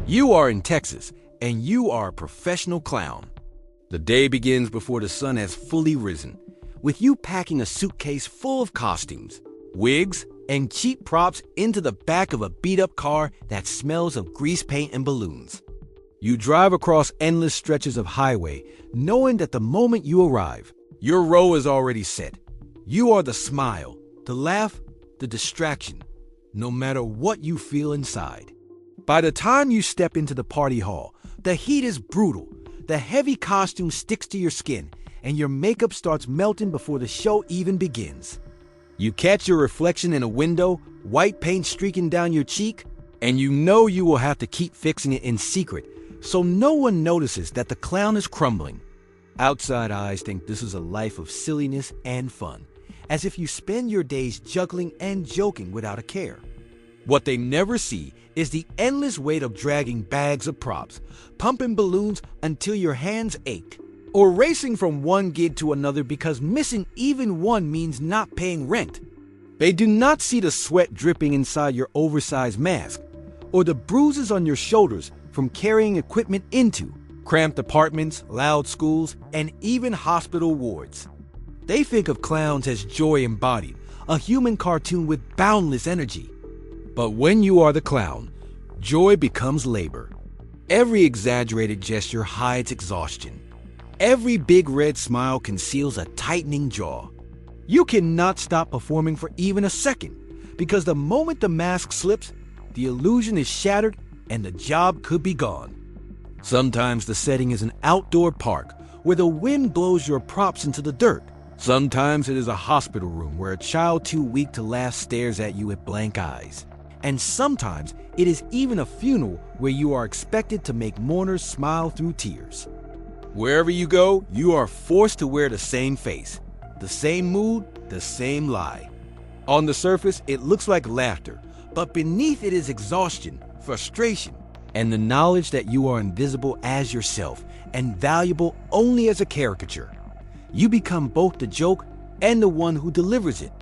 You are in Texas, and you are a professional clown. The day begins before the sun has fully risen, with you packing a suitcase full of costumes, wigs, and cheap props into the back of a beat-up car that smells of grease paint and balloons. You drive across endless stretches of highway, knowing that the moment you arrive, your row is already set. You are the smile, the laugh, the distraction, no matter what you feel inside. By the time you step into the party hall, the heat is brutal. The heavy costume sticks to your skin, and your makeup starts melting before the show even begins. You catch your reflection in a window, white paint streaking down your cheek, and you know you will have to keep fixing it in secret, so no one notices that the clown is crumbling. Outside eyes think this is a life of silliness and fun, as if you spend your days juggling and joking without a care. What they never see is the endless weight of dragging bags of props, pumping balloons until your hands ache, or racing from one gig to another because missing even one means not paying rent. They do not see the sweat dripping inside your oversized mask, or the bruises on your shoulders from carrying equipment into cramped apartments, loud schools, and even hospital wards. They think of clowns as joy embodied, a human cartoon with boundless energy. But when you are the clown, joy becomes labor. Every exaggerated gesture hides exhaustion. Every big red smile conceals a tightening jaw. You cannot stop performing for even a second, because the moment the mask slips, the illusion is shattered and the job could be gone. Sometimes the setting is an outdoor park where the wind blows your props into the dirt. Sometimes it is a hospital room where a child too weak to laugh stares at you with blank eyes. And sometimes it is even a funeral where you are expected to make mourners smile through tears. Wherever you go, you are forced to wear the same face, the same mood, the same lie. On the surface, it looks like laughter, but beneath it is exhaustion, frustration, and the knowledge that you are invisible as yourself and valuable only as a caricature. You become both the joke and the one who delivers it.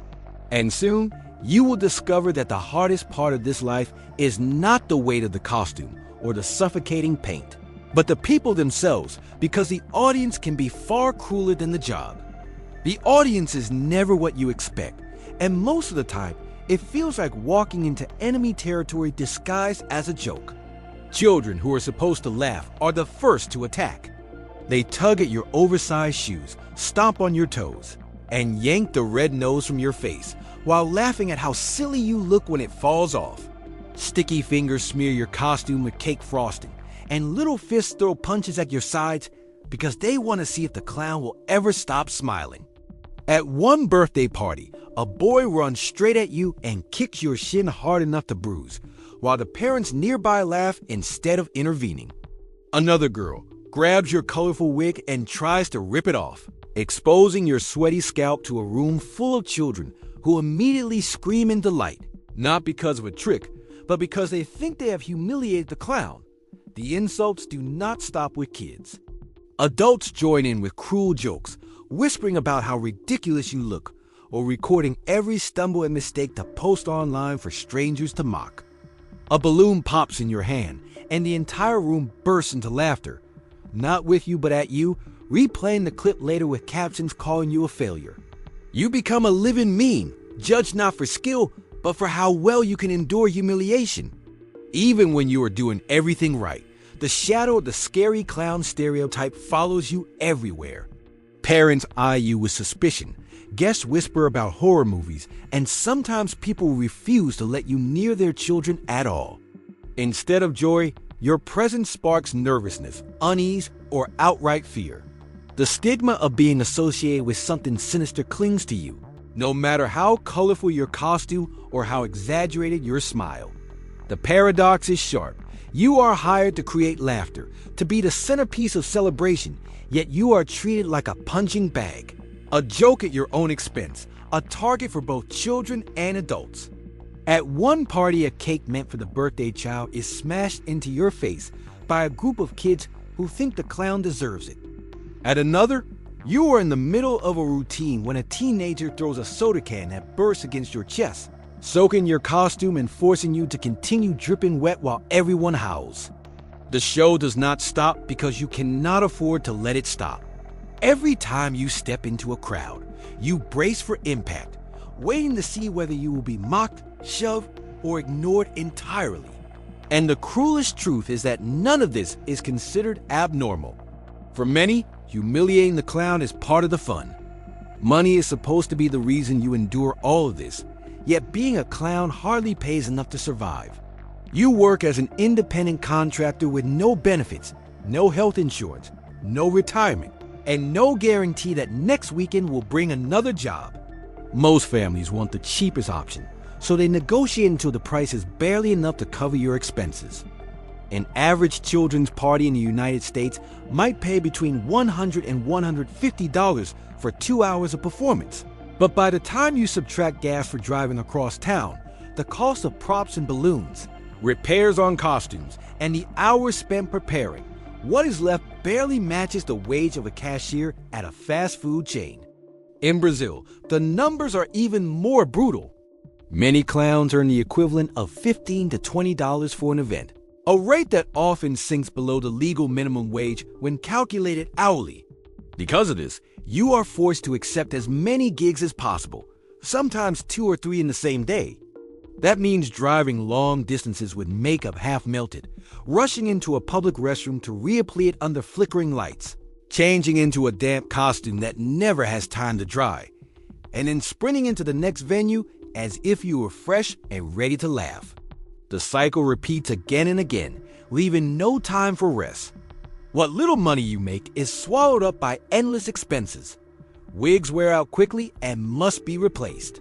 And soon, you will discover that the hardest part of this life is not the weight of the costume or the suffocating paint, but the people themselves, because the audience can be far crueler than the job. The audience is never what you expect, and most of the time, it feels like walking into enemy territory disguised as a joke. Children who are supposed to laugh are the first to attack. They tug at your oversized shoes, stomp on your toes, and yank the red nose from your face, while laughing at how silly you look when it falls off. Sticky fingers smear your costume with cake frosting, and little fists throw punches at your sides because they want to see if the clown will ever stop smiling. At one birthday party, a boy runs straight at you and kicks your shin hard enough to bruise, while the parents nearby laugh instead of intervening. Another girl grabs your colorful wig and tries to rip it off, exposing your sweaty scalp to a room full of children who immediately scream in delight, not because of a trick, but because they think they have humiliated the clown. The insults do not stop with kids. Adults join in with cruel jokes, whispering about how ridiculous you look, or recording every stumble and mistake to post online for strangers to mock. A balloon pops in your hand, and the entire room bursts into laughter. Not with you, but at you, replaying the clip later with captions calling you a failure. You become a living meme, judged not for skill, but for how well you can endure humiliation. Even when you are doing everything right, the shadow of the scary clown stereotype follows you everywhere. Parents eye you with suspicion, guests whisper about horror movies, and sometimes people refuse to let you near their children at all. Instead of joy, your presence sparks nervousness, unease, or outright fear. The stigma of being associated with something sinister clings to you, no matter how colorful your costume or how exaggerated your smile. The paradox is sharp. You are hired to create laughter, to be the centerpiece of celebration, yet you are treated like a punching bag, a joke at your own expense, a target for both children and adults. At one party, a cake meant for the birthday child is smashed into your face by a group of kids who think the clown deserves it. At another, you are in the middle of a routine when a teenager throws a soda can that bursts against your chest, soaking your costume and forcing you to continue dripping wet while everyone howls. The show does not stop because you cannot afford to let it stop. Every time you step into a crowd, you brace for impact, waiting to see whether you will be mocked, shoved, or ignored entirely. And the cruelest truth is that none of this is considered abnormal. For many, humiliating the clown is part of the fun. Money is supposed to be the reason you endure all of this, yet being a clown hardly pays enough to survive. You work as an independent contractor with no benefits, no health insurance, no retirement, and no guarantee that next weekend will bring another job. Most families want the cheapest option, so they negotiate until the price is barely enough to cover your expenses. An average children's party in the United States might pay between $100 and $150 for 2 hours of performance. But by the time you subtract gas for driving across town, the cost of props and balloons, repairs on costumes, and the hours spent preparing, what is left barely matches the wage of a cashier at a fast food chain. In Brazil, the numbers are even more brutal. Many clowns earn the equivalent of $15 to $20 for an event, a rate that often sinks below the legal minimum wage when calculated hourly. Because of this, you are forced to accept as many gigs as possible, sometimes 2 or 3 in the same day. That means driving long distances with makeup half melted, rushing into a public restroom to reapply it under flickering lights, changing into a damp costume that never has time to dry, and then sprinting into the next venue as if you were fresh and ready to laugh. The cycle repeats again and again, leaving no time for rest. What little money you make is swallowed up by endless expenses. Wigs wear out quickly and must be replaced.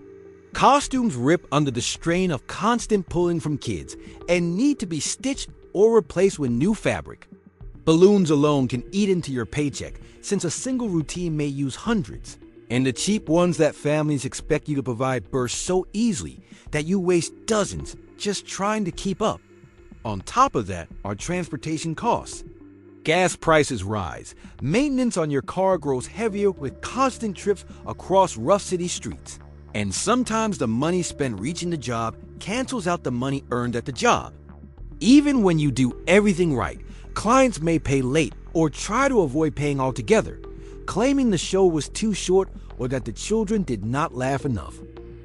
Costumes rip under the strain of constant pulling from kids and need to be stitched or replaced with new fabric. Balloons alone can eat into your paycheck, since a single routine may use hundreds. And the cheap ones that families expect you to provide burst so easily that you waste dozens just trying to keep up. On top of that are transportation costs. Gas prices rise. Maintenance on your car grows heavier with constant trips across rough city streets. And sometimes the money spent reaching the job cancels out the money earned at the job. Even when you do everything right, clients may pay late or try to avoid paying altogether, claiming the show was too short or that the children did not laugh enough.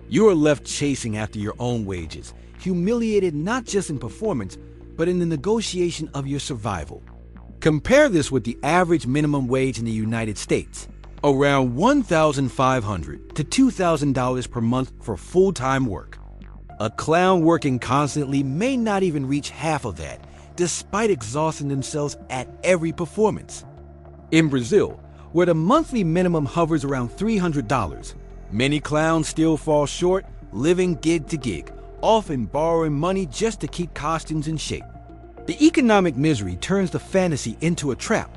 You are left chasing after your own wages, humiliated not just in performance, but in the negotiation of your survival. Compare this with the average minimum wage in the United States, around $1,500 to $2,000 per month for full-time work. A clown working constantly may not even reach half of that, despite exhausting themselves at every performance. In Brazil, where the monthly minimum hovers around $300, many clowns still fall short, living gig to gig, often borrowing money just to keep costumes in shape. The economic misery turns the fantasy into a trap.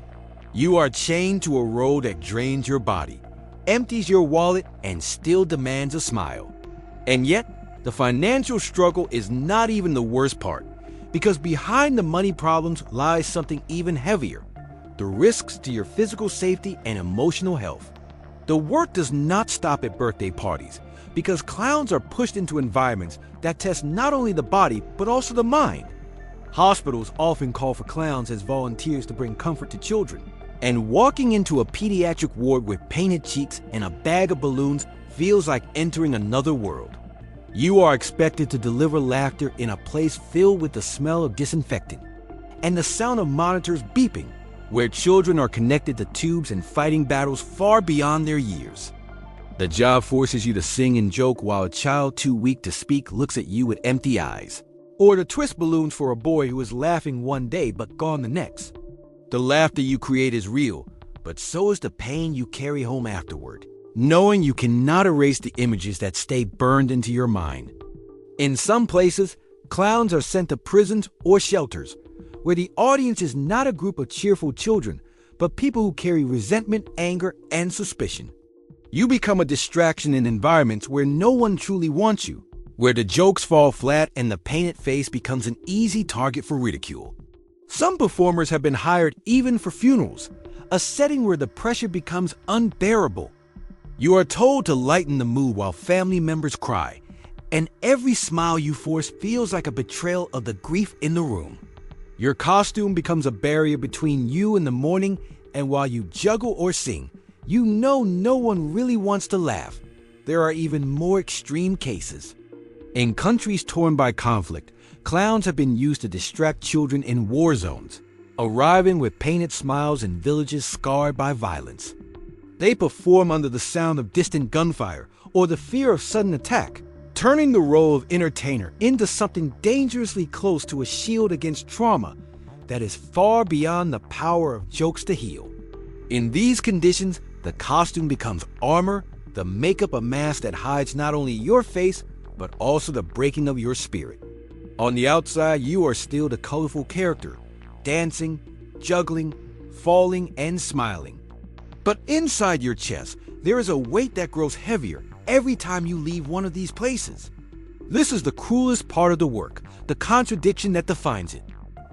You are chained to a role that drains your body, empties your wallet, and still demands a smile. And yet, the financial struggle is not even the worst part, because behind the money problems lies something even heavier: the risks to your physical safety and emotional health. The work does not stop at birthday parties, because clowns are pushed into environments that test not only the body, but also the mind. Hospitals often call for clowns as volunteers to bring comfort to children. And walking into a pediatric ward with painted cheeks and a bag of balloons feels like entering another world. You are expected to deliver laughter in a place filled with the smell of disinfectant and the sound of monitors beeping, where children are connected to tubes and fighting battles far beyond their years. The job forces you to sing and joke while a child too weak to speak looks at you with empty eyes, or to twist balloons for a boy who is laughing one day but gone the next. The laughter you create is real, but so is the pain you carry home afterward, knowing you cannot erase the images that stay burned into your mind. In some places, clowns are sent to prisons or shelters, where the audience is not a group of cheerful children, but people who carry resentment, anger, and suspicion. You become a distraction in environments where no one truly wants you, where the jokes fall flat and the painted face becomes an easy target for ridicule. Some performers have been hired even for funerals, a setting where the pressure becomes unbearable. You are told to lighten the mood while family members cry, and every smile you force feels like a betrayal of the grief in the room. Your costume becomes a barrier between you and the morning, and while you juggle or sing, you know no one really wants to laugh. There are even more extreme cases. In countries torn by conflict, clowns have been used to distract children in war zones, arriving with painted smiles in villages scarred by violence. They perform under the sound of distant gunfire or the fear of sudden attack, turning the role of entertainer into something dangerously close to a shield against trauma that is far beyond the power of jokes to heal. In these conditions, the costume becomes armor, the makeup a mask that hides not only your face, but also the breaking of your spirit. On the outside, you are still the colorful character, dancing, juggling, falling, and smiling. But inside your chest, there is a weight that grows heavier every time you leave one of these places. This is the cruelest part of the work, the contradiction that defines it.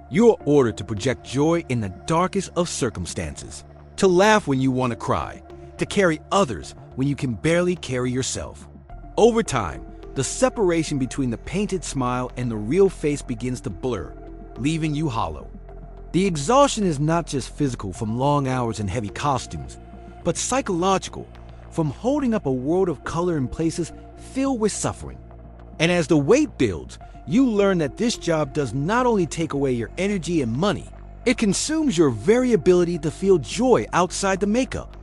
You are ordered to project joy in the darkest of circumstances, to laugh when you want to cry, to carry others when you can barely carry yourself. Over time, the separation between the painted smile and the real face begins to blur, leaving you hollow. The exhaustion is not just physical from long hours in heavy costumes, but psychological, from holding up a world of color in places filled with suffering. And as the weight builds, you learn that this job does not only take away your energy and money, it consumes your very ability to feel joy outside the makeup.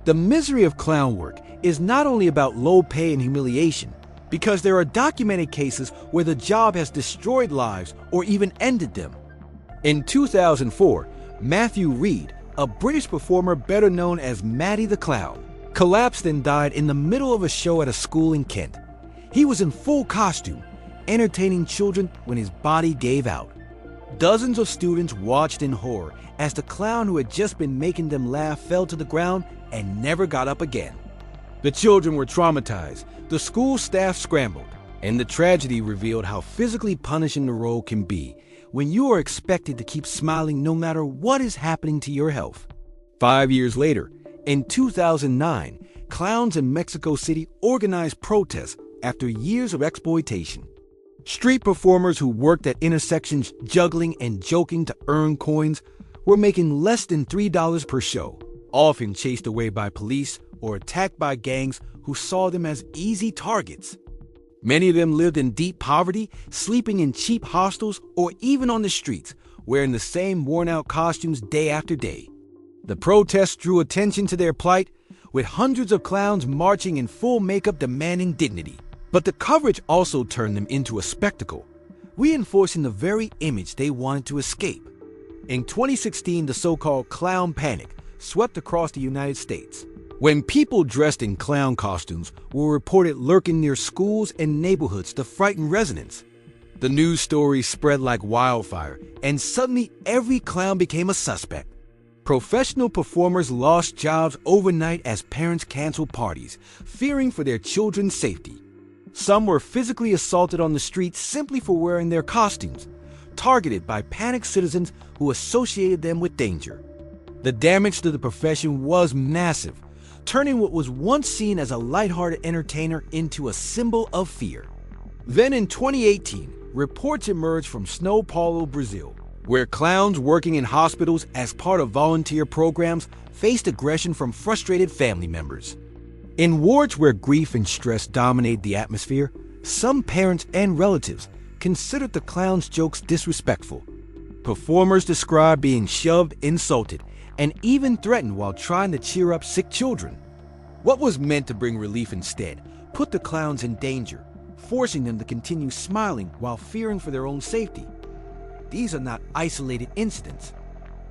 The misery of clown work is not only about low pay and humiliation, because there are documented cases where the job has destroyed lives or even ended them. In 2004, Matthew Reed, a British performer better known as Matty the Clown, collapsed and died in the middle of a show at a school in Kent. He was in full costume, entertaining children when his body gave out. Dozens of students watched in horror as the clown who had just been making them laugh fell to the ground and never got up again. The children were traumatized, the school staff scrambled, and the tragedy revealed how physically punishing the role can be when you are expected to keep smiling no matter what is happening to your health. 5 years later, in 2009, clowns in Mexico City organized protests after years of exploitation. Street performers who worked at intersections juggling and joking to earn coins were making less than $3 per show, often chased away by police or attacked by gangs who saw them as easy targets. Many of them lived in deep poverty, sleeping in cheap hostels or even on the streets, wearing the same worn-out costumes day after day. The protests drew attention to their plight, with hundreds of clowns marching in full makeup demanding dignity. But the coverage also turned them into a spectacle, reinforcing the very image they wanted to escape. In 2016, the so-called clown panic swept across the United States, when people dressed in clown costumes were reported lurking near schools and neighborhoods to frighten residents. The news stories spread like wildfire, and suddenly every clown became a suspect. Professional performers lost jobs overnight as parents canceled parties, fearing for their children's safety. Some were physically assaulted on the streets simply for wearing their costumes, targeted by panicked citizens who associated them with danger. The damage to the profession was massive, turning what was once seen as a lighthearted entertainer into a symbol of fear. Then in 2018, reports emerged from São Paulo, Brazil, where clowns working in hospitals as part of volunteer programs faced aggression from frustrated family members. In wards where grief and stress dominate the atmosphere, some parents and relatives considered the clown's jokes disrespectful. Performers described being shoved, insulted, and even threatened while trying to cheer up sick children. What was meant to bring relief instead put the clowns in danger, forcing them to continue smiling while fearing for their own safety. These are not isolated incidents.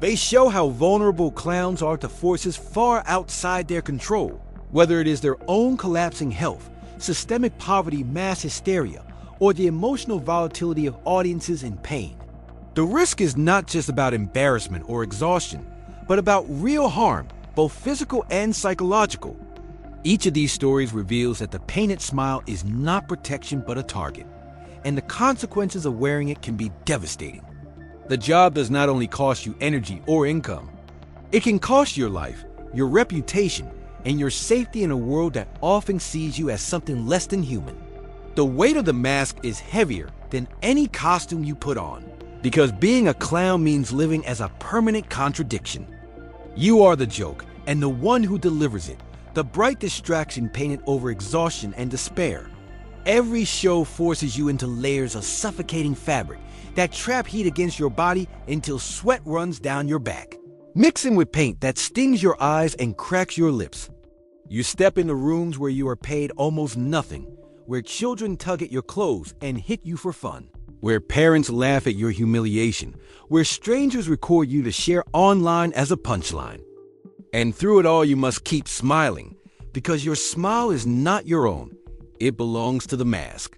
They show how vulnerable clowns are to forces far outside their control, whether it is their own collapsing health, systemic poverty, mass hysteria, or the emotional volatility of audiences in pain. The risk is not just about embarrassment or exhaustion, but about real harm, both physical and psychological. Each of these stories reveals that the painted smile is not protection but a target, and the consequences of wearing it can be devastating. The job does not only cost you energy or income, it can cost your life, your reputation, and your safety in a world that often sees you as something less than human. The weight of the mask is heavier than any costume you put on. Because being a clown means living as a permanent contradiction. You are the joke, and the one who delivers it, the bright distraction painted over exhaustion and despair. Every show forces you into layers of suffocating fabric that trap heat against your body until sweat runs down your back, mixing with paint that stings your eyes and cracks your lips. You step into rooms where you are paid almost nothing, where children tug at your clothes and hit you for fun, where parents laugh at your humiliation, where strangers record you to share online as a punchline. And through it all, you must keep smiling, because your smile is not your own. It belongs to the mask.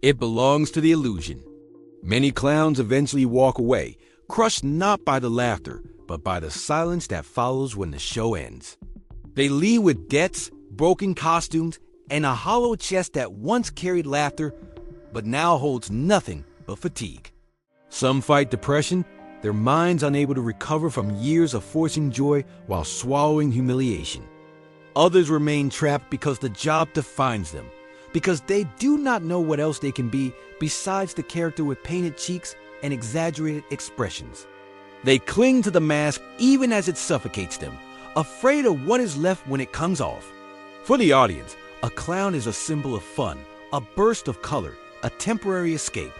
It belongs to the illusion. Many clowns eventually walk away, crushed not by the laughter, but by the silence that follows when the show ends. They leave with debts, broken costumes, and a hollow chest that once carried laughter, but now holds nothing but fatigue. Some fight depression, their minds unable to recover from years of forcing joy while swallowing humiliation. Others remain trapped because the job defines them, because they do not know what else they can be besides the character with painted cheeks and exaggerated expressions. They cling to the mask even as it suffocates them, afraid of what is left when it comes off. For the audience, a clown is a symbol of fun, a burst of color, a temporary escape.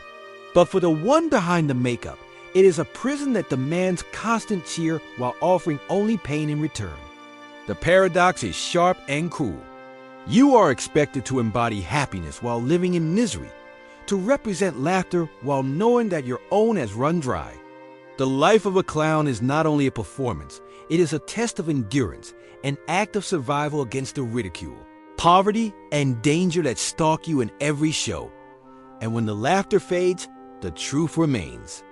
But for the one behind the makeup, it is a prison that demands constant cheer while offering only pain in return. The paradox is sharp and cruel. You are expected to embody happiness while living in misery, to represent laughter while knowing that your own has run dry. The life of a clown is not only a performance, it is a test of endurance, an act of survival against the ridicule, poverty, and danger that stalk you in every show. And when the laughter fades, the truth remains.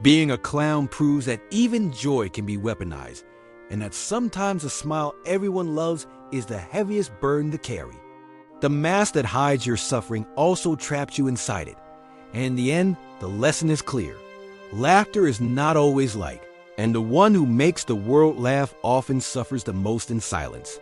Being a clown proves that even joy can be weaponized, and that sometimes the smile everyone loves is the heaviest burden to carry. The mask that hides your suffering also traps you inside it. And in the end, the lesson is clear. Laughter is not always light, and the one who makes the world laugh often suffers the most in silence.